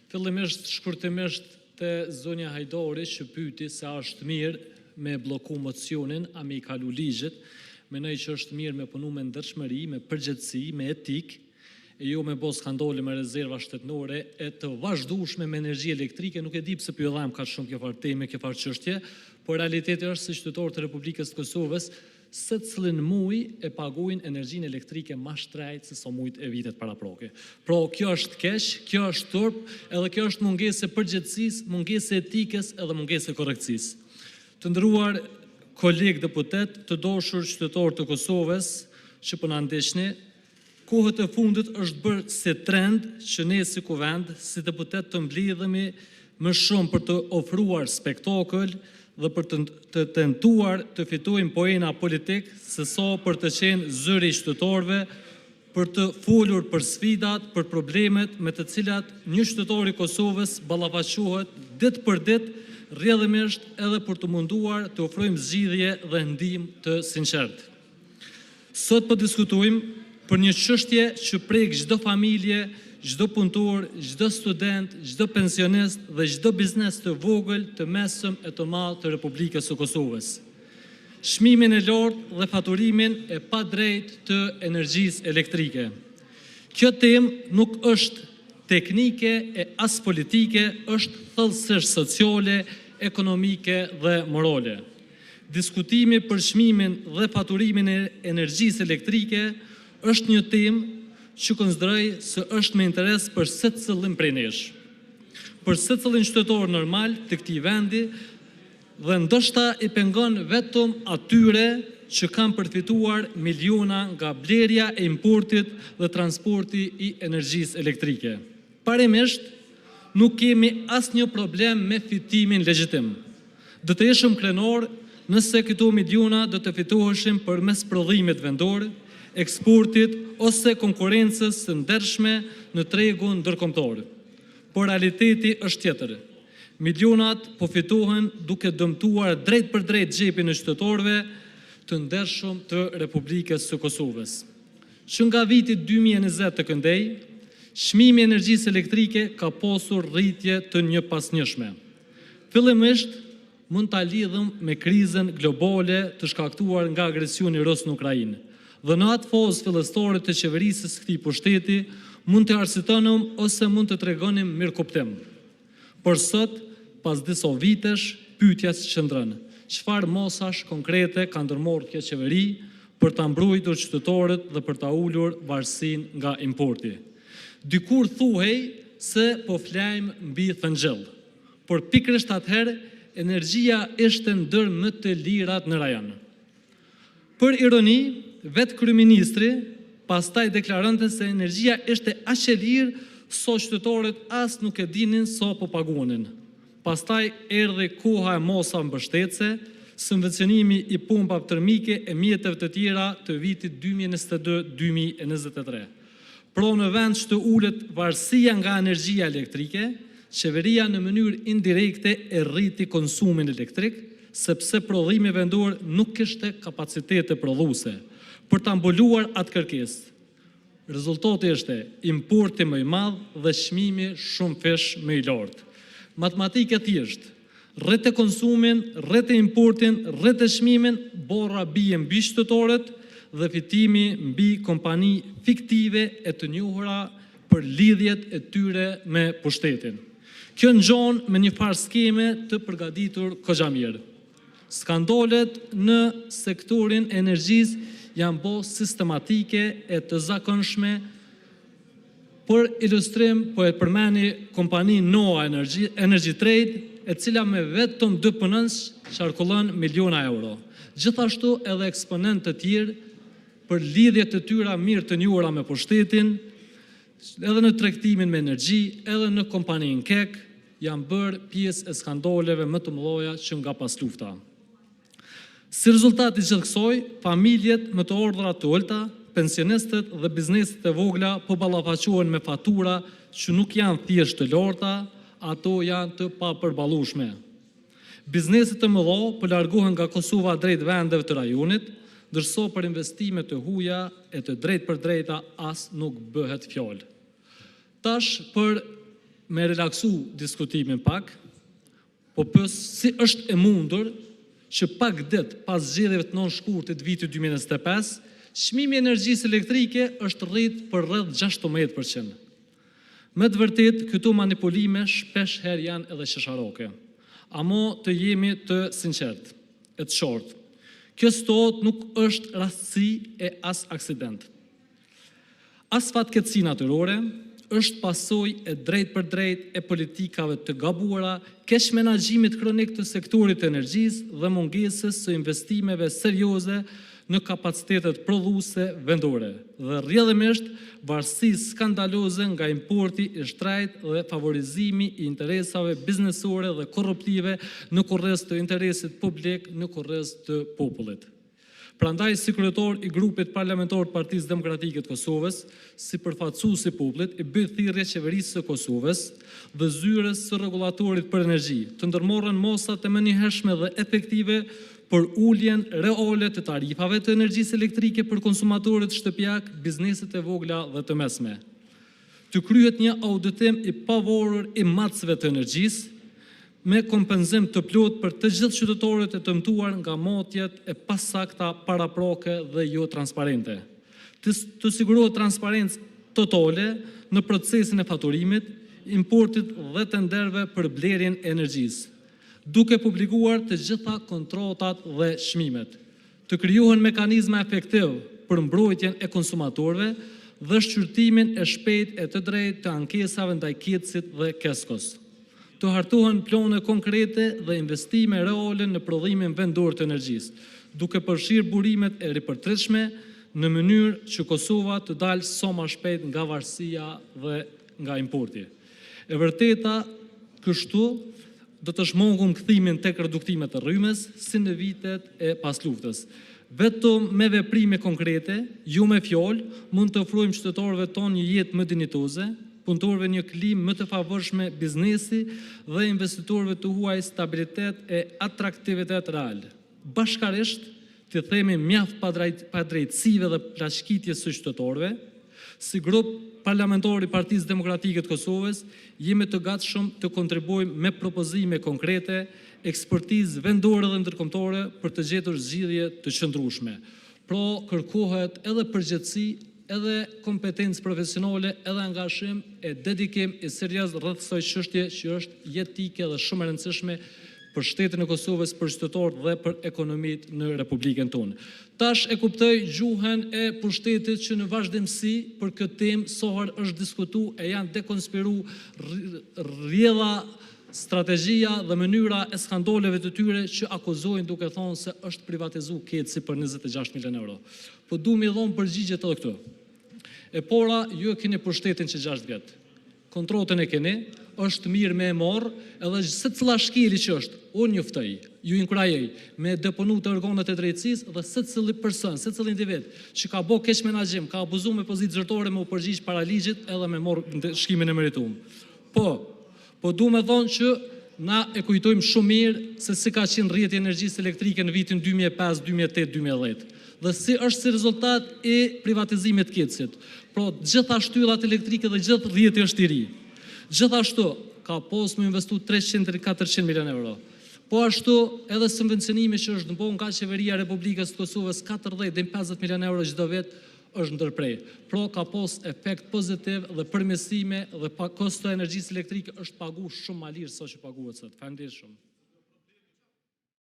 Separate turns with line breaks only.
Fillimisht, shkurtimisht të zonja Hajdori që pyeti se a është mirë me bloku mocionin, a me I kalu ligjit, menoj që është mirë me punu me ndërshmëri, me përgjithësi, me etik, e jo me bo skandale me rezerva shtetnore e të vazhdueshme me energji elektrike. Nuk e di pse pyet dham ka shumë kjo farë teme, kjo farë çështje, por realiteti është se qytetarët e Republikës të Kosovës se cilin muj e paguajnë energjinë elektrike ma shtrejt se sa mujt e vitet paraproke. Pra, kjo është keq, kjo është turp, edhe kjo është mungesë e përgjithësisë, mungesë e etikës edhe mungesë e korrekcisë. Të nderuar kolegë deputet, të dashur qytetarë të Kosovës që po na ndeshni, kohët e fundit është bërë si trend që ne si kuvend, si deputet të mblidhemi më shumë për të ofruar spektakël dhe për të tentuar të fitojmë poena politik, se sa për të qenë zëri I qytetarëve, për të folur për sfidat, për problemet me të cilat një qytetar I Kosovës ballafaqohet ditë për ditë, rrjedhimisht edhe për të munduar të ofrojmë zgjidhje dhe ndihmë të sinqertë. Sot po diskutojmë për një çështje që prek çdo familje, çdo punëtor, çdo student, çdo pensionist dhe çdo biznes të vogël, të mesëm e të madh të Republikës së Kosovës. Çmimin e lartë dhe faturimin e padrejtë të energjisë elektrike. Kjo temë nuk është teknike e as politike, është thellësisht sociale, ekonomike dhe morale. Diskutimi për çmimin dhe faturimin e energjisë elektrike është një temë që konsideroj se është me interes për secilin prej nesh. Për secilin qytetar normal të këtij vendi dhe ndoshta I pengon vetëm atyre që kanë përfituar miliona nga blerja e importit dhe transporti I energjisë elektrike. Parimisht, nuk kemi asnjë problem me fitimin legjitim. Do të ishim krenar nëse këto miliona do të fitoheshin përmes prodhimit vendor, eksportit ose konkurrencës së ndershme në tregun ndërkombëtar. Por realiteti është tjetër. Milionat po fitohen duke dëmtuar drejt për drejt xhepin e qytetarëve të ndershëm të Republikës së Kosovës. Që nga viti 2020 të këndej, çmimi I energjisë elektrike ka pasur rritje të njëpasnjëshme. Fillimisht mund ta lidhëm me krizën globale të shkaktuar nga agresioni rus në Ukrainë. Dhe në atë fazë fillestare të qeverisës këtij pushteti mund të arsitonim ose mund të tregonim mirëkuptim. Por sot, pas disa vitesh, pyetja qëndron: çfarë mosash konkrete ka ndërmarrë kjo qeveri për ta mbrojtur qytetarët dhe për ta ulur varësinë nga importi? Dikur thuhej se po flajmë mbi thëngjell, por pikërisht atëherë energjia ishte ndër më të lirat në rajon. Për ironi, vetë kryeministri pastaj deklaronte se energjia ishte aq e lirë sa qytetarët as nuk e dinin sa po paguanin. Pastaj erdhi koha e mosa mbështetëse, subvencionimi I pompave termike e mjeteve të tjera të vitit 2022-2023. Pra në vend që të ulet varësia nga energjia elektrike, qeveria në mënyrë indirekte e rriti konsumin elektrik, sepse prodhimi vendor nuk kishte kapacitete prodhuese për ta mbuluar atë kërkesë. Rezultati ishte importi më I madh dhe çmimi shumë fish më I lartë. Matematikë thjesht, rrete konsumin, rrete importin, rrete çmimin, borra bie mbi qytetarët dhe fitimi mbi kompani fiktive e të njohura për lidhjet e tyre me pushtetin. Kjo ngjan me një farë skeme të përgatitur kogja mirë. Skandalet në sektorin e energjisë janë bo sistematike e të zakonshme. Për ilustrim, po e përmeni kompani Noa Energy Trade, e cila me vetëm 2 punonjës qarkullon miliona euro. Gjithashtu edhe eksponent të tjerë për lidhjet të tyra mirë të njohura me pushtetin, edhe në tregtimin me energji, edhe në kompaninë KEK, janë bërë pjesë e skandaleve më të mëdha që nga pas lufta. Si rezultat I gjithë kësaj, familjet me të ardhurat të ulta, pensionistët dhe bizneset e vogla po ballafaqohen me fatura që nuk janë thjesht të larta, ato janë të papërballueshme. Bizneset e mëdha po largohen nga Kosova drejt vendeve të rajonit, ndërsa për investime të huaja e të drejtë për drejta as nuk bëhet fjalë. Tash për me relaksu diskutimin pak, po pës si është e mundur që pak ditë pas zgjedhjeve të 9 shkurtit vitit 2025, çmimi i energjisë elektrike është rrit për rreth 16%. Me të vërtet, këto manipulime shpesh herë janë edhe qesharoke. Amo të jemi të sinqert, e të short. Kjo stot nuk është rastësi e as aksident. As fatkeqësi natyrore, është pasojë e drejt për drejt e politikave të gabuara, keq menaxhimit kronik të sektorit të energjisë dhe mungesës së investimeve serioze në kapacitetet prodhuese vendore dhe rrjedhimisht varësisë skandaloze nga importi i shtrejt dhe favorizimi i interesave biznesore dhe korruptive në kurrez të interesit publik në kurrez të popullit. Prandaj, si kryetar i grupit parlamentar të Partisë Demokratike të Kosovës, si përfaqësues i popullit, i bëj thirrje qeverisë së Kosovës dhe zyrës së rregullatorit për energji të ndërmarrën mosa të menjëhershme dhe efektive për uljen reale të tarifave të energjisë elektrike për konsumatorët shtëpiak, bizneset e vogla dhe të mesme. Të kryhet një auditim i pavarur i matësve të energjisë, me kompenzim të plot për të gjithë qytetarët e dëmtuar nga matjet e pasakta paraproke dhe jo transparente. Të sigurohet transparencë totale në procesin e faturimit, importit dhe tenderëve për blerjen e energjisë, duke publikuar të gjitha kontratat dhe çmimet. Të krijohen mekanizma efektiv për mbrojtjen e konsumatorëve dhe shqyrtimin e shpejtë e të drejtë të ankesave ndaj KEC-it dhe KESKO-s. Të hartohen plane konkrete dhe investime reale në prodhimin vendor të energjisë, duke përfshirë burimet e ripërtritshme në mënyrë që Kosova të dalë sa më shpejt nga varësia dhe nga importi. E vërteta, kështu do të shmangum kthimin tek reduktimet të rrymës si në vitet e pas luftës. Vetëm me veprime konkrete, jo me fjalë, mund të ofrojmë qytetarëve tonë një jetë më dinjitoze, punëtorëve një klimë më të favorshme biznesi dhe investitorëve të huaj stabilitet e atraktivitet real. Bashkarisht, të themi mjaft padrejtësive dhe plashkitjes së qytetarëve, si grup parlamentar i Partisë Demokratike të Kosovës, jemi të gatshëm të kontribuojmë me propozime konkrete, ekspertizë vendore dhe ndërkombëtare për të gjetur zgjidhje të qëndrueshme. Pra, kërkohet edhe përgjegjësi, edhe kompetencë profesionale, edhe angazhim e dedikim i serioz rreth kësaj çështje që është jetike dhe shumë e rëndësishme për shtetin e Kosovës, për qytetarët dhe për ekonomitë në Republikën tonë. Tash e kuptoj gjuhën e pushtetit që në vazhdimsi për këtë temë sa herë është diskutuar e janë dekonspiru rrjedha, strategjia dhe mënyra e skandaleve të tyre që akuzojnë duke thonë se është privatizuar KEC-i për 26 milion euro. Po du mi dhonë përgjigjet edhe këtu. E para, ju e keni pushtetin që 6 vjetë. Kontrotën e keni, është mirë me e marë, edhe se cila shkeli që është, unë njoftoj, ju inkurajoj me deponu të organet e drejtësisë dhe se cili person, se cili individ që ka bo keq menaxhim, ka abuzu me pozitë zyrtare me u përgjigj para ligjit edhe me marë shkimin e meritum. Po du me thonë që na e kujtojmë shumë mirë se si ka qenë rrjeti energjisë elektrike në vitin 2005, 2008, 2010 dhe si është si rezultat e privatizimit KEC-it. Pra, gjitha shtyllat elektrike dhe gjithë rrjeti është i ri. Gjithashtu, ka pas më investu 300-400 milion euro. Po ashtu, edhe subvencionimi që është ndërprer nga qeveria e Republikës së Kosovës 40-50 milion euro çdo vit është ndërprer. Pra, ka pas efekt pozitiv dhe përmirësime dhe kosto e energjisë elektrike është paguar shumë më lirë se sa që paguhet sot. Faleminderit shumë.